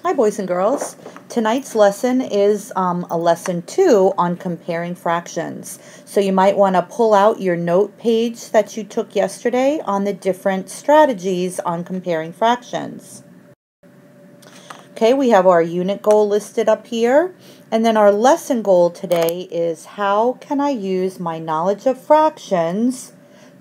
Hi boys and girls. Tonight's lesson is a lesson 2 on comparing fractions. So you might want to pull out your note page that you took yesterday on the different strategies on comparing fractions. Okay, we have our unit goal listed up here. And then our lesson goal today is how can I use my knowledge of fractions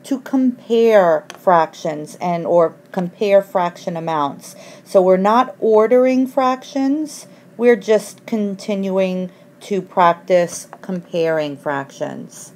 to compare fractions or compare fraction amounts. So we're not ordering fractions, we're just continuing to practice comparing fractions.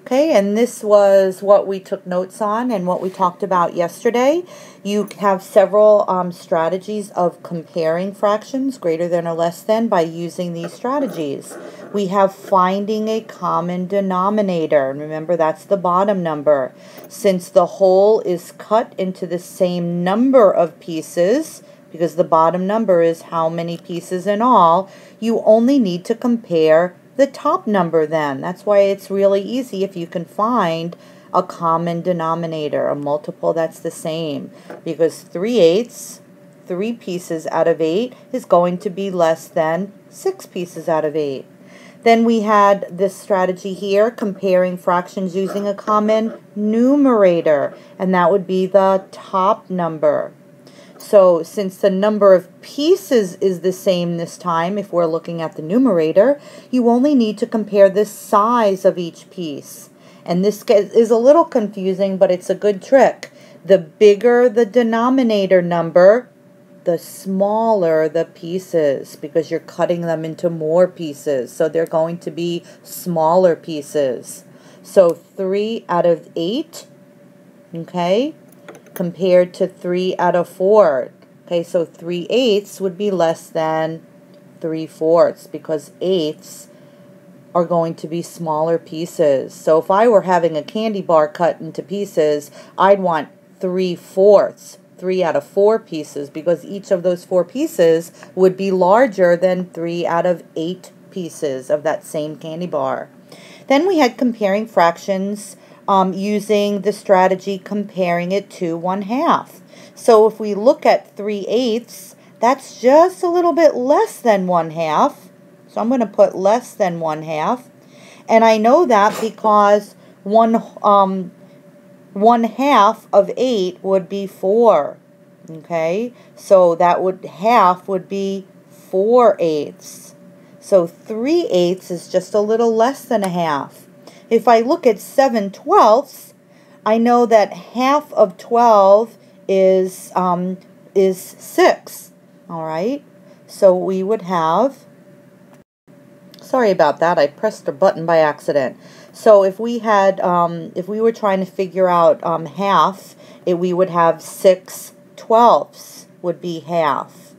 Okay, and this was what we took notes on and what we talked about yesterday. You have several strategies of comparing fractions greater than or less than by using these strategies. We have finding a common denominator. Remember, that's the bottom number. Since the whole is cut into the same number of pieces, because the bottom number is how many pieces in all, you only need to compare the top number then. That's why it's really easy if you can find a common denominator, a multiple that's the same, because 3/8, 3 pieces out of 8, is going to be less than 6 pieces out of 8. Then we had this strategy here, comparing fractions using a common numerator, and that would be the top number. So since the number of pieces is the same this time, if we're looking at the numerator, you only need to compare the size of each piece. And this is a little confusing, but it's a good trick. The bigger the denominator number, the smaller the pieces, because you're cutting them into more pieces. So they're going to be smaller pieces. So 3 out of 8, okay, compared to 3 out of 4. Okay, so 3/8 would be less than 3/4 because eighths are going to be smaller pieces. So if I were having a candy bar cut into pieces, I'd want 3/4, 3 out of 4 pieces, because each of those 4 pieces would be larger than 3 out of 8 pieces of that same candy bar. Then we had comparing fractions using the strategy comparing it to 1/2. So if we look at 3/8, that's just a little bit less than 1/2. So I'm going to put less than 1/2. And I know that because 1/2 of 8 would be 4. Okay, so that half would be 4/8. So 3/8 is just a little less than a half. If I look at 7/12, I know that half of 12 is 6. All right, so we would have, sorry about that, I pressed a button by accident. So if we had, if we were trying to figure out half, we would have 6/12 would be half.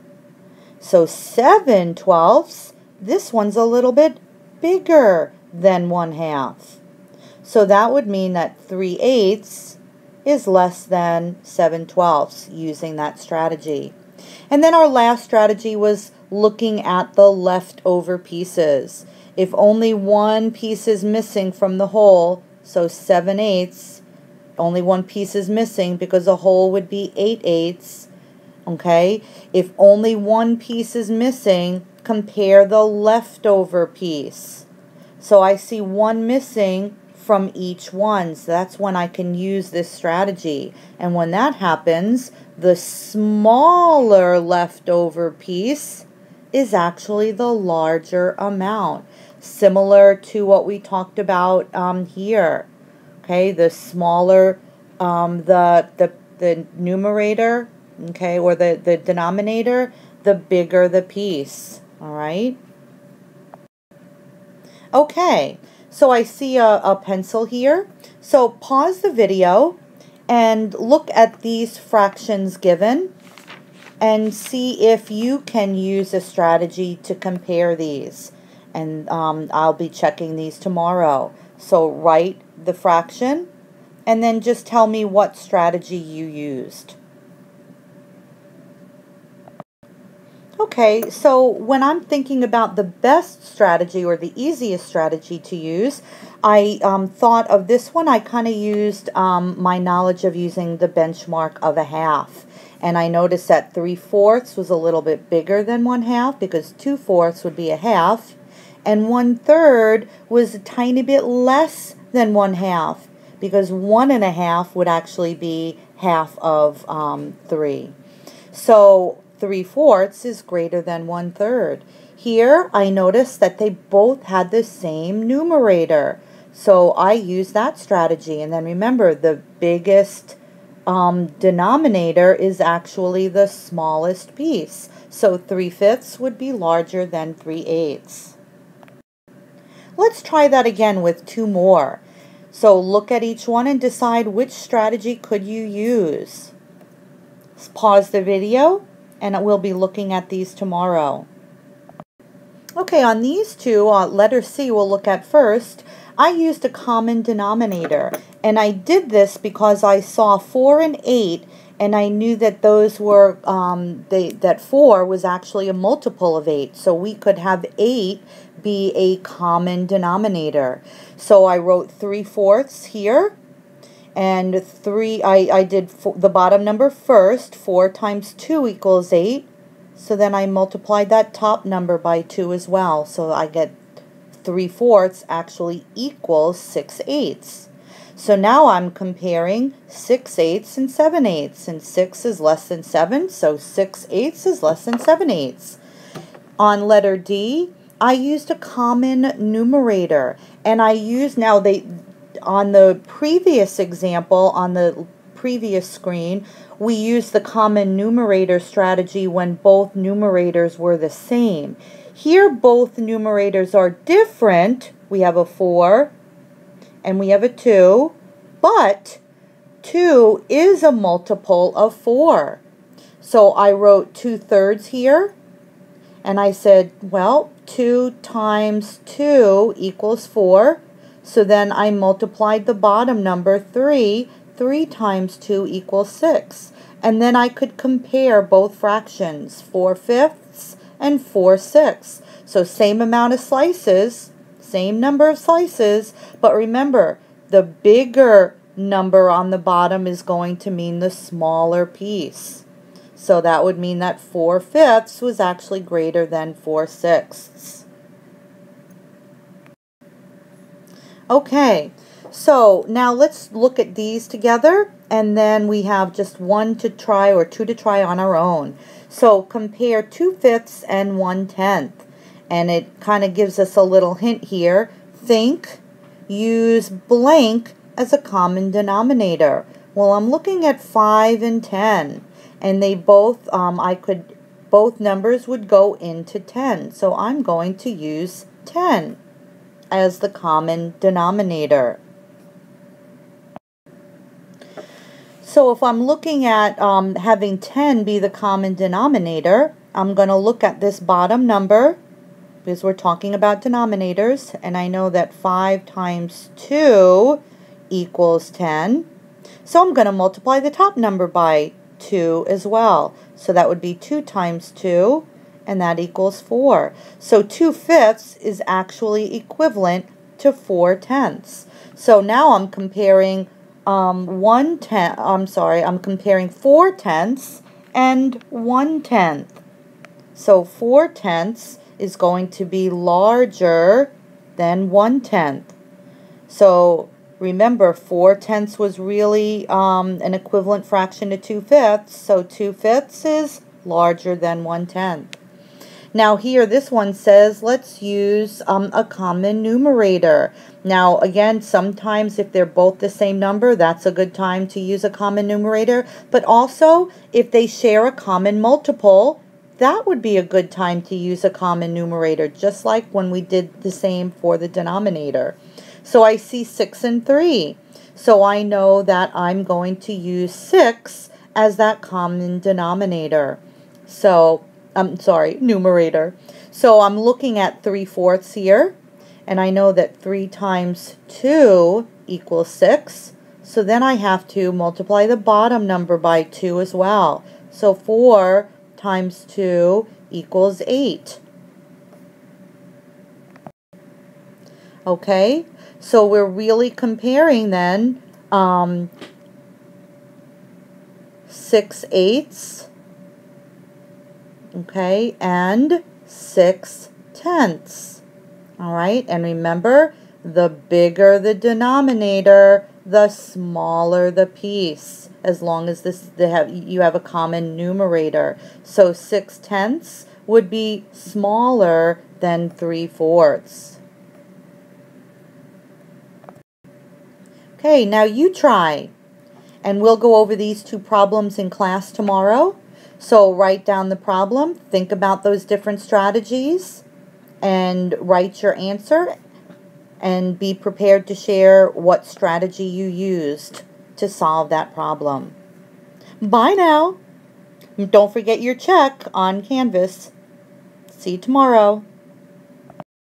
So 7/12, this one's a little bit bigger than 1/2. So that would mean that 3/8 is less than 7/12 using that strategy. And then our last strategy was looking at the leftover pieces. If only one piece is missing from the whole, so 7/8, only one piece is missing because the whole would be 8/8. Okay, if only one piece is missing, compare the leftover piece. So I see one missing from each one, so that's when I can use this strategy. And when that happens, the smaller leftover piece is actually the larger amount, similar to what we talked about here. Okay, the smaller the numerator, okay, or the denominator, the bigger the piece. All right. Okay, so I see a pencil here. So pause the video and look at these fractions given and see if you can use a strategy to compare these. And I'll be checking these tomorrow. So write the fraction and then just tell me what strategy you used. Okay, so when I'm thinking about the best strategy or the easiest strategy to use, I thought of this one. I kind of used my knowledge of using the benchmark of a half. And I noticed that 3/4 was a little bit bigger than 1/2 because 2/4 would be a half. And 1/3 was a tiny bit less than 1/2 because 1 1/2 would actually be half of 3. So 3/4 is greater than 1/3. Here I noticed that they both had the same numerator. So I used that strategy. And then remember, the biggest denominator is actually the smallest piece. So 3/5 would be larger than 3/8. Let's try that again with two more. So look at each one and decide which strategy could you use. Pause the video and we'll be looking at these tomorrow. Okay, on these two, letter C we'll look at first. I used a common denominator, and I did this because I saw 4 and 8, and I knew that those were that 4 was actually a multiple of 8, so we could have 8 be a common denominator. So I wrote 3/4 here, and I did the bottom number first. 4 times 2 equals 8. So then I multiplied that top number by 2 as well. So I get 3/4 actually equals 6/8. So now I'm comparing 6/8 and 7/8. And 6 is less than 7, so 6/8 is less than 7/8. On letter D, I used a common numerator. And I used, now on the previous example, on the previous screen, we used the common numerator strategy when both numerators were the same. Here both numerators are different. We have a 4 and we have a 2, but 2 is a multiple of 4. So I wrote 2/3 here, and I said, well, 2 times 2 equals 4. So then I multiplied the bottom number 3. 3 times 2 equals 6. And then I could compare both fractions, 4/5 and 4/6. So same amount of slices, same number of slices, but remember, the bigger number on the bottom is going to mean the smaller piece. So that would mean that 4/5 was actually greater than 4/6. Okay, so now let's look at these together, and then we have just one to try or two to try on our own. So compare 2/5 and 1/10, and it kind of gives us a little hint here. Think, use blank as a common denominator. Well, I'm looking at 5 and 10, and they both, both numbers would go into 10. So I'm going to use 10 as the common denominator. So if I'm looking at having 10 be the common denominator, I'm going to look at this bottom number because we're talking about denominators, and I know that 5 times 2 equals 10. So I'm going to multiply the top number by 2 as well. So that would be 2 times 2, and that equals 4. So 2/5 is actually equivalent to 4/10. So now I'm comparing I'm comparing 4/10 and 1/10. So 4/10 is going to be larger than 1/10. So remember, 4/10 was really an equivalent fraction to 2/5. So 2/5 is larger than 1/10. Now here, this one says, let's use a common numerator. Now again, sometimes if they're both the same number, that's a good time to use a common numerator. But also, if they share a common multiple, that would be a good time to use a common numerator, just like when we did the same for the denominator. So I see 6 and 3. So I know that I'm going to use 6 as that common denominator. So numerator. So I'm looking at 3/4 here, and I know that 3 times 2 equals 6. So then I have to multiply the bottom number by 2 as well. So 4 times 2 equals 8. Okay, so we're really comparing then 6/8, okay, and 6/10. All right, and remember, the bigger the denominator, the smaller the piece, as long as you have a common numerator. So 6/10 would be smaller than 3/4. Okay, now you try, and we'll go over these two problems in class tomorrow. So write down the problem, think about those different strategies, and write your answer, and be prepared to share what strategy you used to solve that problem. Bye now. Don't forget your check on Canvas. See you tomorrow.